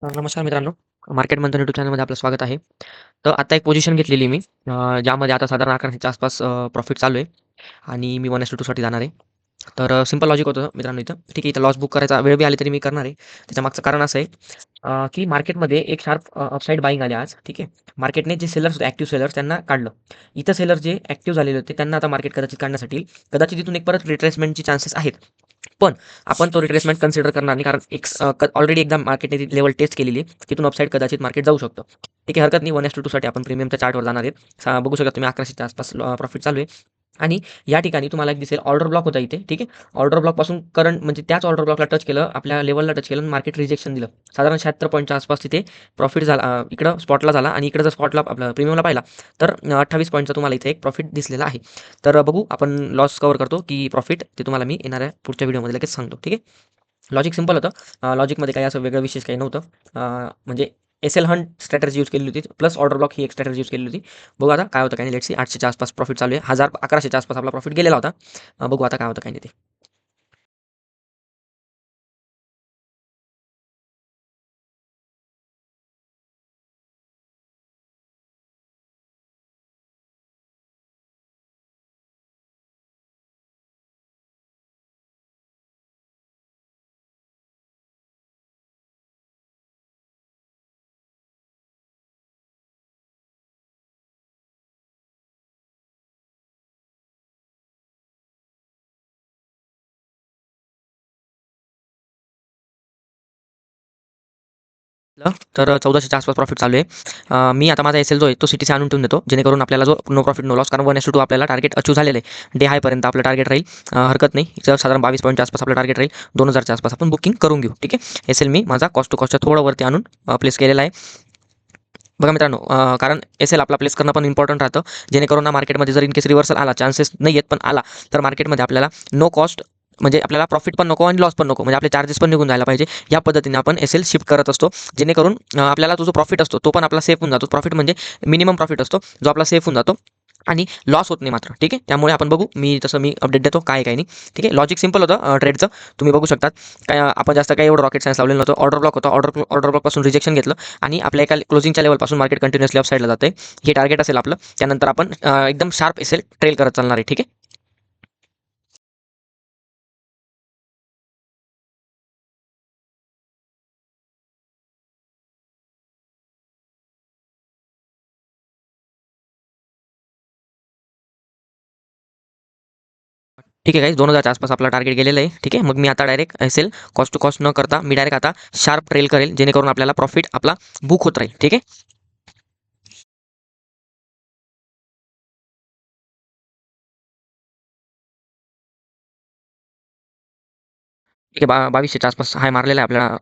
नमस्कार मित्रांनो. मार्केट मंथन यूट्यूब चॅनलमध्ये आपलं स्वागत आहे. तर आता एक पोझिशन घेतलेली मी ज्यामध्ये आता साधारण 1100च्या आसपास प्रॉफिट चालू आहे आणि मी 1:2 साठी जाणार आहे. तर सिंपल लॉजिक होतं मित्रांनो इथं. ठीक आहे, इथं लॉस बुक करायचा वेळ बी आली तरी मी करणार आहे. त्याच्यामागचं कारण असं आहे की मार्केटमध्ये एक शार्प अपसाईड बाईंग आली आज. ठीक आहे. मार्केटने जे सेलर्स होते, ॲक्टिव्ह सेलर्स त्यांना काढलं. इथं सेलर जे ॲक्टिव्ह झालेले होते त्यांना आता मार्केट कदाचित काढण्यासाठी येईल. कदाचित इथून एक परत रिट्रेसमेंटचे चान्सेस आहेत. पण आपण तो रिट्रेसमेंट कन्सिडर करणार नाही कारण एक ऑलरेडी एकदा मार्केटने ती लेवल टेस्ट केलेली आहे. तिथून अपसाईड कदाचित मार्केट जाऊ शकतं. ठीक आहे, हरकत नाही. 1:2 साठी आपण प्रीमियमच्या चार्टवर जाणार आहेत. बघू शकता तुम्ही 1100च्या आसपास प्रॉफिट चालू आहे. आणि या ठिकाणी तुम्हाला एक दिसेल ऑर्डर ब्लॉक होता इथे. ठीक आहे. ऑर्डर ब्लॉकपासून करंट म्हणजे त्याच ऑर्डर ब्लॉकला टच केलं, आपल्या लेवलला टच केलं आणि मार्केट रिजेक्शन दिलं. साधारण 76 पॉईंटच्या आसपास तिथे प्रॉफिट झाला. इकडं स्पॉटला झाला आणि इकडं जर स्पॉटला आपलं प्रीमियमला पाहिला तर 28 पॉईंटचा तुम्हाला इथे एक प्रॉफिट दिसलेला आहे. तर बघू आपण लॉस कव्हर करतो की प्रॉफिट ते तुम्हाला मी येणाऱ्या पुढच्या व्हिडिओमध्ये लगेच सांगतो. ठीक आहे. लॉजिक सिंपल होतं. लॉजिकमध्ये काही असं वेगळं विशेष काही नव्हतं. म्हणजे एस-एल हंट स्ट्रॅटेजी यूज केलेली होती प्लस ऑर्डर ब्लॉक ही एक स्ट्रॅटेजी यूज केलेली होती. बघू आता काय होतं काही नाही. Let's see. 800च्या आसपास प्रॉफिट चालू आहे. 1100च्या आसपास आपला प्रॉफिट गेलेला होता. बघू आता काय होतं काही नाही ते. तर 1400च्या आसपास प्रॉफिट चालू आहे. मी आता माझा एस-एल जो आहे तो सीटीसी आणून ठेवून देतो जेणेकरून आपल्याला जो नो प्रॉफिट नो लॉस कारण 1:2 आपल्याला टार्गेट अचीव्ह झालेलं आहे. डे हायपर्यंत आपलं टार्गेट राहील. हरकत नाही. इथं साधारण 22 पॉईंटच्या आसपास आपलं टार्गेट राहील. 2000च्या आसपास आपण बुकिंग करून घेऊ. ठीक आहे. एस-एल मी माझा कॉस्ट टू कॉस्टच्या थोडं वरती आणून प्लेस केलेला आहे. बघा मित्रांनो, कारण एस-एल आपला प्लेस करणं पण इम्पॉर्टंट राहतं. जेणेकरून ना मार्केटमध्ये जर इन केस रिव्हर्सल आला, चान्सेस नाही आहेत पण आला, तर मार्केटमध्ये आपल्याला नो कॉस्ट म्हणजे आपल्याला प्रॉफिट पण नको आणि लॉस पण नको. म्हणजे आपले चार्जेस पण निघून जायला पाहिजे. या पद्धतीने आपण एस-एल शिफ्ट करत असतो. जेणेकरून आपल्याला तो जो प्रॉफिट असतो तो पण आपला सेफ होऊन जातो. प्रॉफिट म्हणजे मिनिमम प्रॉफिट असतो जो आपला सेफ होऊन जातो आणि लॉस होत नाही मात्र. ठीक आहे. त्यामुळे आपण बघू. मी अपडेट देतो काय काय नाही. ठीक आहे. लॉजिक सिंपल होतं ट्रेडचं. तुम्ही बघू शकतात. काय आपण जास्त काही एवढं रॉकेट सायन्स लावलेलं नव्हतं. ऑर्डर ब्लॉक होता. ऑर्डर ब्लॉकपासून रिजेक्शन घेतलं आणि आपल्या एका क्लोजिंगच्या लेवलपासून मार्केट कंटिन्युअसली अप साईडला जाते. हे टार्गेट असेल आपलं. त्यानंतर आपण एकदम शार्प एस-एल ट्रेल करत चालणार आहे. ठीक आहे. ठीक आहे गाईज, 2000च्या आसपास आपला टार्गेट गेलेलं आहे. ठीक आहे. मग मी आता direct SL cost to cost न करता मी डायरेक्ट आता शार्प ट्रेल करेल जेणेकरून आपल्याला प्रॉफिट आपला बुक होत राहील. ठीक आहे. ठीक आहे. 2200च्या आसपास हाय मारलेला आहे आपल्याला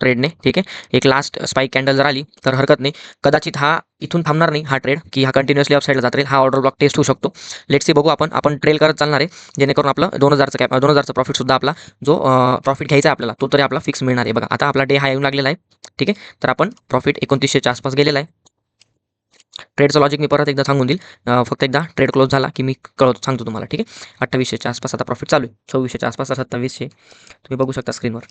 ट्रेडने. ठीक आहे. एक लास्ट स्पाइक कॅन्डल जर आली तर हरकत नाही. कदाचित हा इथून थांबणार नाही हा ट्रेड की हा कंटिन्युअसली अपसाईडला जात राहील. हा ऑर्डर ब्लॉक टेस्ट होऊ शकतो. लेट्स सी बघू आपण ट्रेल करत चालणार आहे जेणेकरून आपलं 2000चा प्रॉफिट सुद्धा आपला जो प्रॉफिट घ्यायचा आहे आपल्याला तो तरी आपला फिक्स मिळणार आहे. बघा आता आपला डे हाय येऊन लागलेला आहे. ठीक आहे. तर आपण प्रॉफिट 2900च्या आसपास गेलेला आहे. ट्रेडचं लॉजिक मी परत एकदा सांगून देईल. फक्त एकदा ट्रेड क्लोज झाला की मी सांगतो तुम्हाला. ठीक आहे. 2800च्या आसपास आता प्रॉफिट चालू आहे. 2600च्या आसपास 2700 तुम्ही बघू शकता स्क्रीनवर.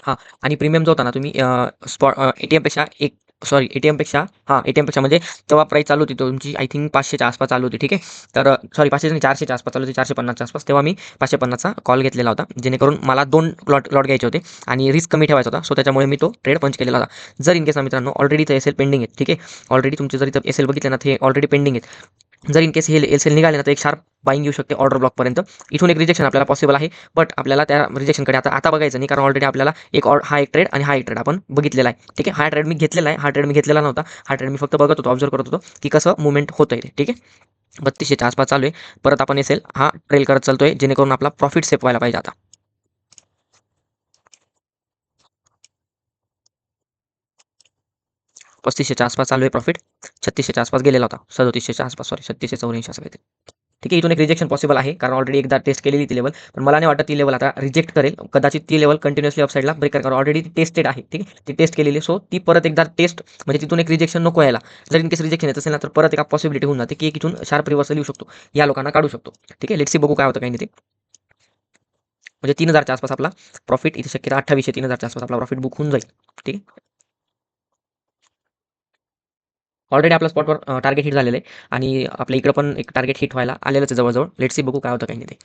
हां. आणि प्रीमियम जो होता ना तुम्ही एटीएमपेक्षा एक सॉरी एटीएमपेक्षा हां, एटीएमपेक्षा म्हणजे तेव्हा प्राईस चालू होती तुमची आय थिंक 500च्या आसपास चालू होती. ठीक आहे. तर सॉरी 500 नाही 400च्या आसपास चालू होती. 450च्या आसपास. तेव्हा मी 550चा कॉल घेतलेला होता. जेणेकरून मला 2 लॉट घ्यायचे होते आणि रिस्क कमी ठेवायचा होता. सो त्याच्यामुळे मी तो ट्रेड पंच केलेला होता. जर इन केस मित्रांनो ऑलरेडी इथं एस-एल पेंडिंग आहेत. ठीक आहे. ऑलरेडी तुमचे जर इथं एस-एल बघितले ना ते ऑलरेडी पेंडिंग आहेत. जर इन केस हे एस-एल निघाले ना तर एक शार्प बाईंग येऊ शकते ऑर्डर ब्लॉकपर्यंत. इथून एक रिजेक्शन आपल्याला पॉसिबल आहे. बट आपल्याला त्या रिजेक्शनकडे आता आता बघायचं नाही कारण ऑलरेडी आपल्याला हा एक ट्रेड आणि हा एक ट्रेड आपण बघितलेला आहे. ठीक आहे. हा ट्रेड मी घेतलेला आहे. हा ट्रेड मी घेतलेला नव्हता. हा ट्रेड मी फक्त बघत होतो, ऑब्झर्व करत होतो की कसं मूव्हमेंट होतंय ते. ठीक आहे. 3200च्या आसपास चालू आहे. परत आपण एस-एल हा ट्रेल करत चालतोय जेणेकरून आपला प्रॉफिट सेफ व्हायला पाहिजे आता. 3500च्या आसपास चालू आहे प्रॉफिट. 3600च्या आसपास गेलेला होता. 3700च्या आसपास सॉरी 3684 असं काहीतरी. ठीक आहे. इथून एक रिजेक्शन पॉसिबल आहे कारण ऑलरेडी एकदा टेस्ट केलेली ती लेवल. पण मला नाही वाटत ती लेवल आता रिजेक्ट करेल. कदाचित ती लेवल कंटिन्युअसली अपसाईडला ब्रेक करेल. ऑलरेडी ती टेस्टेड आहे. ठीक आहे. ती टेस्ट केलेली सो ती परत एकदा टेस्ट म्हणजे तिथून एक रिजेक्शन नको यायला. जर इन केस रिजेक्शन येत असेल ना तर परत एक पॉसिबिलिटी होऊन जाते की एक इथून शार्प रिव्हर्सल येऊ शकतो. या लोकांना काढू शकतो. ठीक आहे. लेट्स सी बघू काय होतं काही नाही ते. म्हणजे 3000च्या आसपास आपला प्रॉफिट इथे शक्यता 2800 3000च्या आसपास आपला प्रॉफिट बुक होऊन जाईल. ठीक आहे. ऑलरेडी आपला स्पॉटवर टार्गेट हिट झालेलं आहे आणि आपल्या इकडं पण एक टार्गेट हिट व्हायला आलेलंच आहे जवळ-जवळ. लेट्स सी बघू काय होतं काही नाही ते.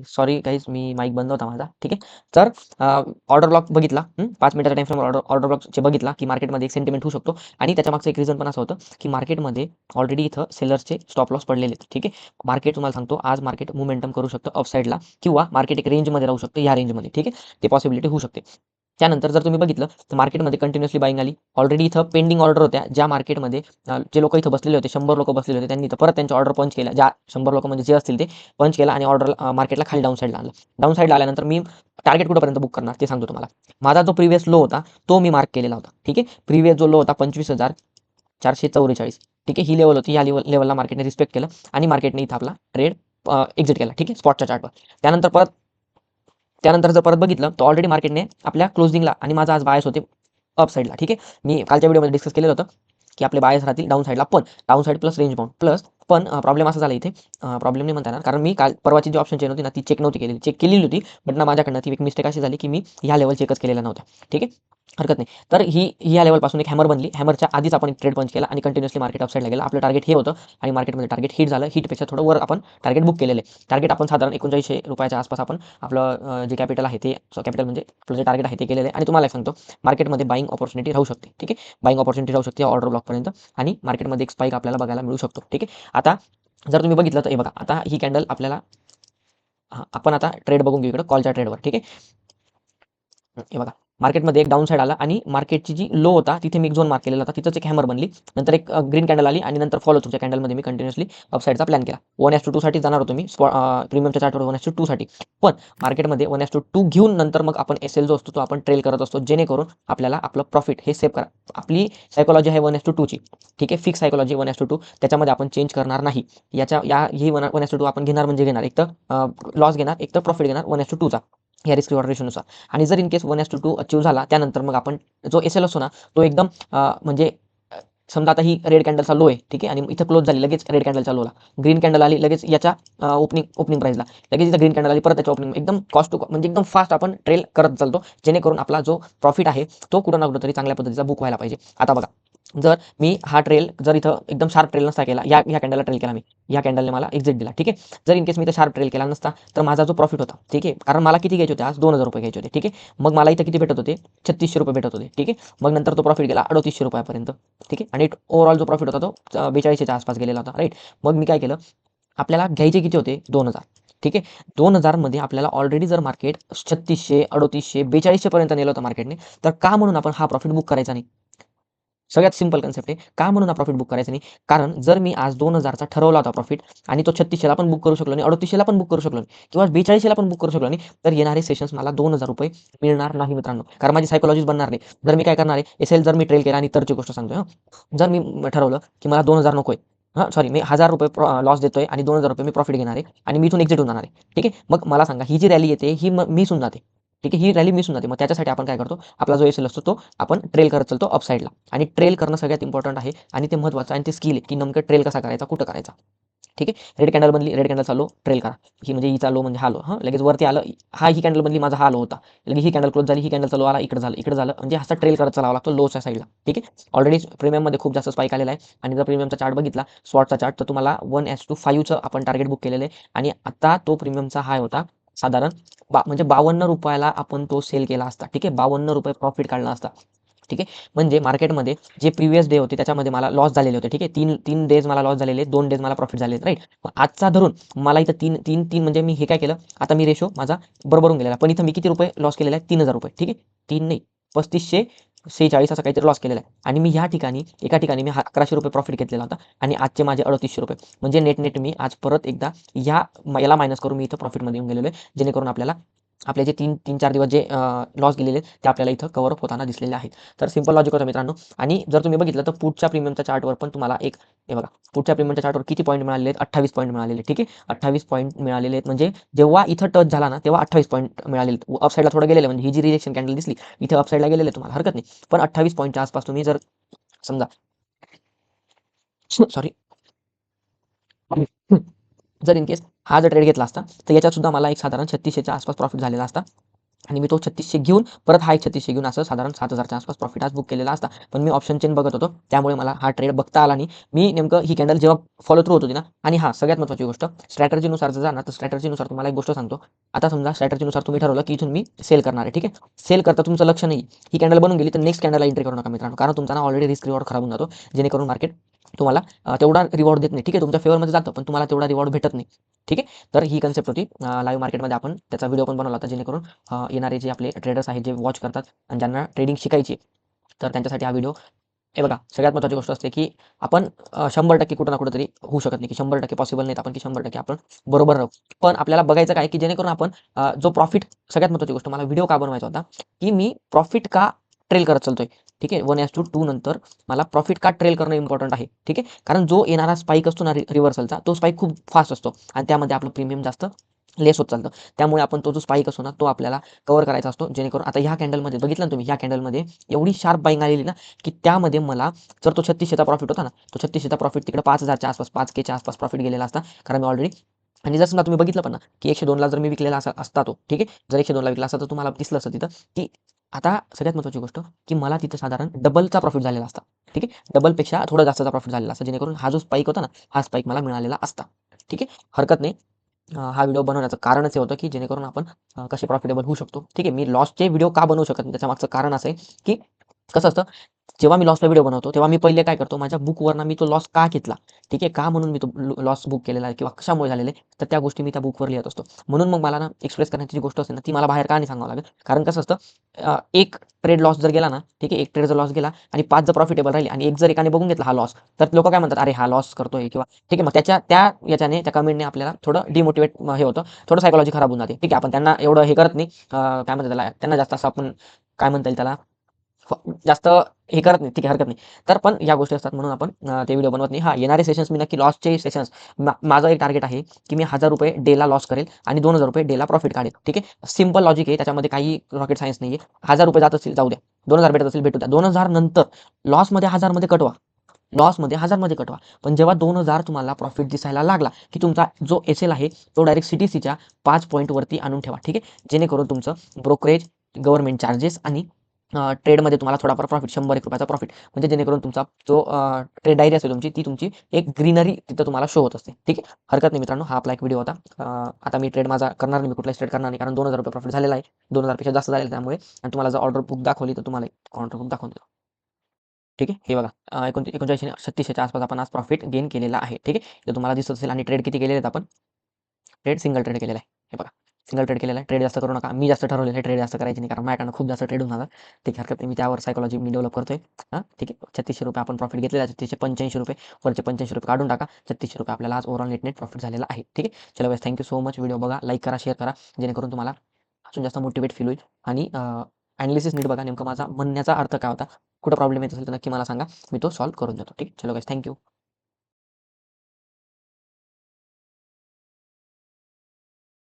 सॉरी गाईज, मी माईक बंद होता माझा. ठीक आहे. तर ऑर्डर ब्लॉक बघितला, 5 मिनिटाचा टाइम फ्रेम ऑर्डर ब्लॉकचे बघितला, की मार्केटमध्ये एक सेंटिमेंट होऊ शकतो आणि त्याच्या मागचं एक रिझन पण असं होतं, की मार्केटमध्ये ऑलरेडी इथं सेलर्सचे स्टॉप लॉस पडलेले आहेत. ठीक आहे. मार्केट तुम्हाला सांगतो, आज मार्केट मोमेंटम करू शकतं अपसाईडला किंवा मार्केट एक रेंजमध्ये राहू शकतं, ह्या रेंजमध्ये. ठीक आहे. ते पॉसिबिलिटी होऊ शकते. त्यानंतर जर तुम्ही बघितलं तर मार्केटमध्ये कंटिन्युअसली बाईंग आली. ऑलरेडी इथं पेंडिंग ऑर्डर होत्या, ज्या मार्केटमध्ये जे लोक इथं बसलेले होते, 100 लोक बसलेले होते, त्यांनी इथं परत त्यांच्या ऑर्डर पंच केल्या. ज्या 100 लोक म्हणजे जे असतील ते पंच केला आणि ऑर्डर मार्केटला खाली डाऊन साईडला आणलं. डाऊन साईडला आल्यानंतर मी टार्गेट कुठपर्यंत बुक करणार ते सांगतो तुम्हाला. माझा जो प्रिव्हियस लो होता तो मी मार्क केलेला होता. ठीक आहे. प्रिव्हियस जो लो होता 25,444. ठीक आहे. ही लेवल होती. या लेवलला मार्केटने रिस्पेक्ट केलं आणि मार्केटने इथं आपला ट्रेड एक्झिट केला. ठीक आहे. स्पॉटच्या चार्टवर. त्यानंतर परत त्यानंतर जर परत बघितलं तर ऑलरेडी मार्केटने आपल्या क्लोजिंगला आणि माझा आज बायस होते अप साईडला. ठीक आहे. मी कालच्या व्हिडिओमध्ये डिस्कस केलेलं होतं, की आपले बायस राहतील डाऊन साईडला, पण down side plus range bound plus. पण प्रॉब्लेम असा झाला इथे, प्रॉब्लेम नाही म्हणता येणार, कारण मी काल परवाची जी ऑप्शन चेन होती ना, ती चेक नव्हती केलेली. चेक केलेली होती, बट ना माझ्याकडनं ती एक मिस्टेक अशी झाली, की मी ह्या लेवल चेकच केलेला नव्हता. ठीक आहे. हरकत नाही. तर ही या लेव्हलपासून एक हॅमर बनली. हॅमरच्या आधीच आपण एक ट्रेड पंच केला आणि कंटिन्युअसली मार्केट अपसाईडला गेलं. आपलं टार्गेट हे होतं आणि मार्केटमध्ये टार्गेट हिट झालं. हिटपेक्षा थोडं वर आपण टार्गेट बुक केलेलं आहे. टार्गेट आपण साधारण ₹3900 आसपास आपण आपलं जे कॅपिटल आहे ते कॅपिटल म्हणजे आपलं जे टार्गेट आहे ते केलेलं आहे आणि तुम्हाला एक सांगतो मार्केटमध्ये बाईंग अपॉर्च्युनिटी राहू शकते. ठीक आहे. बाईंग अपॉर्च्युनिटी राहू शकते ऑर्डर ब्लॉकपर्यंत आणि मार्केटमध्ये एक स्पाइक आपल्याला बघायला मिळू शकतो. ठीक आहे. आता जर तुम्ही बघितलं तर हे बघा आता ही कॅन्डल आपल्याला आपण आता ट्रेड बघून घेऊ इकडं कॉलच्या ट्रेडवर. ठीक आहे. हे बघा मार्केटमध्ये एक डाऊन साईड आला आणि मार्केटची जी लो होता तिथे मी एक झोन मार्क केलेला होता तिथंच एक हॅमर बनली नंतर एक ग्रीन कॅन्डल आली आणि नंतर फॉलो तुमच्या कॅन्डलमध्ये मी कंटिन्युअसली अपसाईडचा प्लॅन केला 1:2 साठी जाणार होतो मी प्रीमियमच्या चार्टवर 1:2 साठी पण मार्केटमध्ये 1:2 घेऊन नंतर मग आपण एस एल जो असतो तो आपण ट्रेल करत असतो जेणेकरून आपल्याला आपलं प्रॉफिट हे सेव्ह करा आपली सायकोलॉजी आहे 1:2 ची ठीक आहे फिक्स सायकोलॉजी 1:2 त्याच्यामध्ये आपण चेंज करणार नाही ही 1:2 आपण घेणार म्हणजे घेणार एक तर लॉस घेणार एक तर प्रॉफिट घेणार 1:2 चा या रिस्क रिवॉर्ड रेशोनुसार आणि जर इन केस 1:2 अचीव्ह झाला त्यानंतर मग आपण जो एस एल असतो ना तो एकदम म्हणजे समजा आता ही रेड कॅन्डलचा लो आहे ठीक आहे आणि इथं क्लोज झाली लगेच रेड कॅन्डलचा लोला ग्रीन कॅन्डल आली लगेच याच्या ओपनिंग प्राइसला लगेच इथं ग्रीन कॅन्डल आली परत त्याच्या ओपनिंग एकदम कॉस्ट टू म्हणजे एकदम फास्ट आपण ट्रेल करत चालतो जेणेकरून आपला जो प्रॉफिट आहे तो कुठं ना कुठं तरी चांगल्या पद्धतीचा बुक व्हायला पाहिजे आता बघा जर मी हा ट्रेल जर इथं एकदम शार्प ट्रेल नसता केला या कॅन्डलला ट्रेल केला मी या कॅन्डलने मला एक्झिट दिला ठीक आहे जर इन केस मी इथं शार्प ट्रेल केला नसता तर माझा जो प्रॉफिट होता ठीक आहे कारण मला किती घ्यायचे होते आज ₹2000 घ्यायचे होते ठीक आहे मग मला इथं किती भेटत होते ₹3600 भेटत होते ठीक आहे मग नंतर तो प्रॉफिट गेला ₹3800 ठीक आहे आणि ओव्हरऑल जो प्रॉफिट होता तो 4200च्या आसपास गेलेला होता राईट मग मी काय केलं आपल्याला घ्यायचे किती होते 2000 ठीक आहे 2000 मध्ये आपल्याला ऑलरेडी जर मार्केट 3600 3800 4200 पर्यंत नेलं होतं मार्केटने तर का म्हणून आपण हा प्रॉफिट बुक करायचा नाही सगळ्यात सिंपल कन्सेप्ट आहे का म्हणून हा प्रॉफिट बुक करायचा नाही कारण जर मी आज 2000चा ठरवला होता प्रॉफिट आणि तो 3600ला पण बुक करू शकलो नाही 3800ला पण बुक करू शकलो नाही किंवा 4200ला पण बुक करू शकलो नाही तर येणारे सेशन्स मला ₹2000 मिळणार नाही मित्रांनो कारण माझी सायकोलॉजीच बनणार नाही जर मी काय करणार आहे एसएल जर मी ट्रेल केला आणि तरची गोष्ट सांगतोय जर मी ठरवलं की मला 2000 नकोय सॉरी मी ₹1000 लॉस देतोय आणि ₹2000 मी प्रॉफिट घेणार आहे आणि मी इथून एक्झिट होऊन जाणार आहे ठीक आहे मग मला सांगा ही जी रॅली येते ही मिस होऊन जाते ठीक आहे ही रॅली मिस होऊन जाते मग त्याच्यासाठी आपण काय करतो आपला जो एसएल असतो तो आपण ट्रेल करत चालतो अपसाईडला आणि ट्रेल करणं सगळ्यात इम्पॉर्टंट आहे आणि ते महत्त्वाचं आणि ते स्किल आहे की नेमकं ट्रेल कसा करायचा कुठं करायचा ठीक आहे रेड कॅन्डल बनली रेड कॅन्डल चालू ट्रेल करा ही म्हणजे हिचा लो म्हणजे हा लो हां लगेच वरती आलं ही कॅन्डल बनली माझा हा लो होता लगेच ही कॅन्डल क्लोज झाली ही कॅन्डल चालू आला इकडे झालं म्हणजे असा ट्रेल करत चालावा लागतो लोच्या साईडला ठीक आहे ऑलरेडी प्रीमियममध्ये खूप जास्त स्पाईक आलेला आहे आणि जर प्रीमियमचा चार्ट बघितला स्वॉटचा चार्ट तर तुम्हाला 1:5चं आपण टार्गेट बुक केलेलं आहे आणि आता तो प्रीमियमचा हाय होता साधारण म्हणजे ₹52 आपण तो सेल केला असता ठीक आहे ₹52 प्रॉफिट काढला असता ठीक आहे म्हणजे मार्केटमध्ये जे प्रिव्हियस डे होते त्याच्यामध्ये मला लॉस झालेले होते ठीक आहे तीन डेज मला लॉस झालेले 2 डेज मला प्रॉफिट झाले राईट आजचा धरून मला इथं तीन तीन तीन म्हणजे मी हे काय केलं आता मी रेशो माझा बरोबरून गेलेला पण इथं मी किती रुपये लॉस केलेला आहे ₹3000 ठीक आहे तीन नाही 3546 असं काहीतरी लॉस केलेला आहे आणि मी ह्या ठिकाणी एका ठिकाणी मी ₹1100 प्रॉफिट घेतलेला होता आणि आजचे माझे ₹3800 म्हणजे नेट मी आज परत एकदा याला मायनस करून मी इथं प्रॉफिटमध्ये येऊन गेलेलो आहे जेणेकरून आपल्याला आपले जे 3-4 दिवस जे लॉस गेलेले आहेत, ते आपल्याला इथं कव्हर अप होताना दिसलेले आहेत. तर सिंपल लॉजिक होतं मित्रांनो आणि जर तुम्ही बघितलं तर पुढच्या प्रीमियमच्या चार्टवर पण तुम्हाला एक हे बघा पुढच्या प्रीमियमच्या चार्टवर किती पॉईंट मिळालेले आहेत 28 पॉईंट मिळालेले ठीक आहे 28 पॉईंट मिळालेले आहेत म्हणजे जेव्हा इथं टच झाला ना तेव्हा 28 पॉईंट मिळालेले अपसाईडला थोडं गेलेलं म्हणजे ही जी रिजेक्शन कॅन्डल दिसली इथे अपसाईडला गेलेले तुम्हाला हरकत नाही पण 28 पॉईंटच्या आसपास तुम्ही जर समजा सॉरी जर इन केस हा जर ट्रेड घेतला असता तर याच्यात सुद्धा मला एक साधारण 3600च्या आसपास प्रॉफिट झालेला असता आणि मी तो 3600 घेऊन परत हा एक 3600 घेऊन असं साधारण 7000च्या आसपास प्रॉफिट आज बुक केलेला असता पण मी ऑप्शन चेन बघत होतो त्यामुळे मला हा ट्रेड बघता आला नाही मी नेमकं ही कॅन्डल जेव्हा फॉलो थ्रू होत होती ना आणि हा सगळ्यात महत्त्वाची गोष्ट स्ट्रॅटर्जीनुसार जर जाणार तर स्ट्रॅटर्जीनुसार तुम्हाला एक गोष्ट सांगतो आता समजा स्ट्रॅटर्जीनुसार तुम्ही ठरवलं की इथून मी सेल करणार आहे ठीक आहे सेल करता तुमचं लक्ष नाही ही कॅन्डल बनून गेली तर नेक्स्ट कॅन्डलला एंट्री करू नका मित्रांनो कारण तुमचा ना ऑलरेडी रिस्क रिवॉर्ड खराब होऊन जातो जेणेकरून मार्केट तुम्हाला तेवढा रिवॉर्ड देत नाही ठीक आहे तुमच्या फेवरमध्ये जातं पण तुम्हाला तेवढा रिवॉर्ड भेटत नाही ठीक आहे तर ही कन्सेप्ट होती लाईव्ह मार्केटमध्ये आपण त्याचा व्हिडिओ पण बनवला होता जेणेकरून येणारे जे आपले ट्रेडर्स आहेत जे वॉच करतात आणि ज्यांना ट्रेडिंग शिकायची तर त्यांच्यासाठी हा व्हिडिओ हे बघा सगळ्यात महत्त्वाची गोष्ट असते की आपण 100% कुठं ना कुठं तरी होऊ शकत नाही की 100% पॉसिबल नाही आपण की 100% आपण बरोबर राहू पण आपल्याला बघायचं काय की जेणेकरून आपण जो प्रॉफिट सगळ्यात महत्त्वाची गोष्ट मला व्हिडिओ का बनवायचा होता की मी प्रॉफिट का ट्रेल करत चालतोय ठीक आहे 1:2 नंतर मला प्रॉफिट का ट्रेल करणं इम्पॉर्टंट आहे ठीक आहे कारण जो येणारा स्पाईक असतो ना रिव्हर्सलचा तो स्पाईक खूप फास्ट असतो आणि त्यामध्ये आपलं प्रीमियम जास्त लेस होत चालतं त्यामुळे आपण तो जो स्पाईक असतो ना तो आपल्याला कव्हर करायचा असतो जेणेकरून आता ह्या कॅन्डलमध्ये बघितलं ना तुम्ही ह्या कॅन्डलमध्ये एवढी शार्प बाईंग आलेली ना की त्यामध्ये मला जर तो 3600चा प्रॉफिट होता ना तो 3600चा प्रॉफिट तिकडे 5000च्या आसपास 5Kच्या आसपास प्रॉफिट गेलेला असता कारण मी ऑलरेडी आणि जर समजा तुम्ही बघितलं पण ना की 102ला जर मी विकलेला असता तो ठीक आहे जर 102ला विकला असता तर तुम्हाला दिसलं असतं तिथं की आता सगळ्यात महत्त्वाची गोष्ट, की मला तिथं साधारण डबलचा प्रॉफिट झालेला असता. ठीक आहे. डबलपेक्षा थोडा जास्तचा प्रॉफिट झालेला असता. जेणेकरून हा जो स्पाइक होता ना, हा स्पाइक मला मिळालेला असता. ठीक आहे. हरकत नाही. हा व्हिडिओ बनवण्याचं कारणच हे होतं, की जेणेकरून आपण कसे प्रॉफिटेबल होऊ शकतो. ठीक आहे. मी लॉसचे व्हिडिओ का बनवू शकत नाही, त्याच्यामागचं कारण असं आहे, की कसं असतं, जेव्हा मी लॉसचा व्हिडिओ बनवतो, तेव्हा मी पहिले काय करतो, माझ्या बुकवरनं मी तो लॉस का घेतला, ठीक आहे, का म्हणून मी तो लॉस बुक केलेला आहे किंवा कशामुळे झालेले, तर त्या गोष्टी मी त्या बुकवर लिहित असतो. म्हणून मग मला ना एक्सप्रेस करण्याची जी गोष्ट असते ना, ती मला बाहेर का नाही सांगावं लागेल. कारण कसं असतं, एक ट्रेड लॉस जर गेला ना, ठीक आहे, एक ट्रेड जर लॉस गेला आणि 5 जर प्रॉफिटेबल राहिले आणि एक जर एकाने बघून घेतला हा लॉस, तर लोकं काय म्हणतात, "अरे, हा लॉस करतोय" किंवा ठीक आहे, मग त्या याच्याने त्या कमेंटने आपल्याला थोडं डिमोटिव्हेट हे होतं, थोडं सायकॉलॉजी खराब होऊन जाते. ठीक आहे, आपण त्यांना एवढं हे करत नाही, काय म्हणतात त्याला, त्यांना जास्त असं आपण काय म्हणता येईल त्याला, जास्त हे करत नाही. ठीक आहे, हरकत नाही. तर पण या गोष्टी असतात म्हणून आपण ते व्हिडिओ बनवत नाही. हां, येणारे सेशन्स मी नक्की लॉसचे सेशन्स माझं एक टार्गेट आहे, की मी ₹1000 डेला लॉस करेल आणि ₹2000 डेला प्रॉफिट काढेल. ठीक आहे. सिंपल लॉजिक आहे. त्याच्यामध्ये काही रॉकेट सायन्स नाहीये. ₹1000 जात असतील जाऊ द्या. 2000 भेटत असेल भेटू द्या. 2000 नंतर लॉसमध्ये 1000 मध्ये कटवा. लॉसमध्ये 1000 मध्ये कटवा. पण जेव्हा 2000 तुम्हाला प्रॉफिट दिसायला लागला, की तुमचा जो एस-एल आहे तो डायरेक्ट सीटीसीच्या 5 पॉइंटवरती आणून ठेवा. ठीक आहे. जेणेकरून तुमचं ब्रोकरेज, गव्हर्नमेंट चार्जेस आणि ट्रेडमध्ये तुम्हाला थोडाफार प्रॉफिट ₹100-1 चा प्रॉफिट म्हणजे जेणेकरून तुमचा जो ट्रेड डायरी असेल तुमची, ती तुमची एक ग्रीनरी तिथं तुम्हाला शो होत असते. ठीक आहे. हरकत नाही मित्रांनो, हा आपला एक व्हिडिओ होता. आता मी ट्रेड माझा करणार नाही, मी कुठलाच ट्रेड करणार नाही कारण ₹2000 प्रॉफिट झालेला आहे. 2000 पेक्षा जास्त झालेलं त्यामुळे आणि तुम्हाला जर ऑर्डर बुक दाखवली तर तुम्हाला ऑर्डर बुक दाखवून देतो. ठीक आहे. हे बघा 3936च्या आसपास आपण आज प्रॉफिट गेन केलेला आहे. ठीक आहे. तर तुम्हाला दिसत असेल आणि ट्रेड किती केलेले आहेत आपण? ट्रेड सिंगल ट्रेड केलेला आहे. हे बघा सिंगल ट्रेड केलेला आहे. ट्रेड जास्त करू नका. मी जास्त ठरवलेलं आहे ट्रेड जास्त करायची नाही कारण माझ्याकडनं खूप जास्त ट्रेड होऊन जातात. ठीक आहे. हरकत नाही. मी त्यावर सायकॉलॉजी मी डेव्हलप करतोय. हां, ठीक आहे. ₹36 आपण प्रॉफिट घेतलेला आहे. ₹85 वरचे ₹85 काढून टाका. ₹36 आपल्याला आज ओव्हरऑल नेट प्रॉफिट झालेला आहे. ठीक आहे. चलो guys thank so much. Video बघा, लाईक करा, शेअर करा. जेणेकरून तुम्हाला अजून जास्त मोटिव्हेट फील होईल आणि ॲनालिसिस नीट बघा. नेमकं माझा म्हणण्याचा अर्थ काय होता? कुठं प्रॉब्लेम येत असेल तर नक्की मला सांगा. मी तो सॉल्व्ह करून देतो. ठीक आहे. चलो गाईज थँक